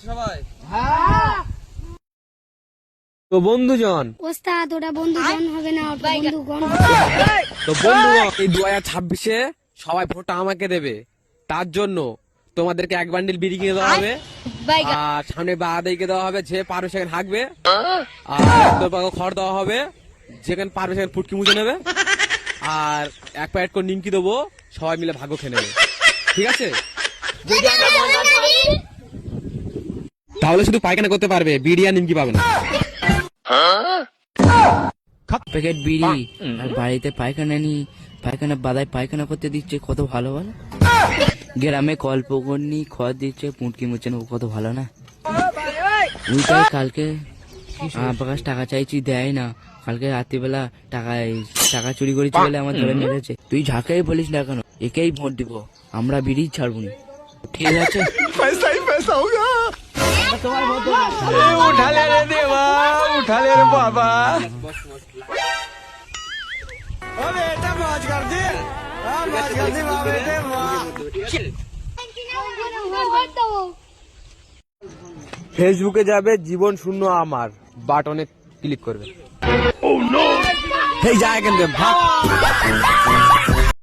আছো সবাই? তো বন্ধুজন, ওস্তাদ ওটা বন্ধুগণ হবে না, ওটা বন্ধুগণ। তো বন্ধুগণ, এই 2026-এ সবাই ভোটটা আমাকে দেবে। তার জন্য তোমাদেরকে এক বান্ডিল বিড়ি কিনে দেওয়া হবে, আর সামনে বাদাইকে দেওয়া হবে, যে পারবে সেখানে হাঁকবে, আর তোর পাকে খড় দেওয়া হবে, যেখানে পারবে সেখানে ফুটকি মুছে নেবে, আর এক প্যাকেট করে নিমকি দেবো, সবাই মিলে ভাগ্য খেয়ে নেবে। ঠিক আছে? তাহলে শুধু পায়খানা করতে পারবে, বিড়ি আর নিমকি পাবে না। প্যাকেট বিড়ি আর বাড়িতে পায়খানা নি, পায়খানা বাদায় পায়খানা করতে দিচ্ছে, কত ভালো বলো। গ্রামে কল্পকর্ণী খড় দিচ্ছে, পুঁটকি মুচ্ছে নেবো, কত ভালো না। ওইটাই কালকে আমার কাছে টাকা চাইছি, দেয় না। কালকে রাত্রিবেলা টাকা চুরি করেছি বলে আমার ধরে মেরেছে। তুই যাকেই বলিস না কেন, একেই ভোট দিব, আমরা বিড়ি ছাড়বো না। ঠিক আছে? উঠা লে রে দেবা, উঠা লে রে বাবা। ফেসবুকে যাবে জীবন শূন্য আমার, বাটনে ক্লিক করবে। এই যা এখান থেকে ভাগ।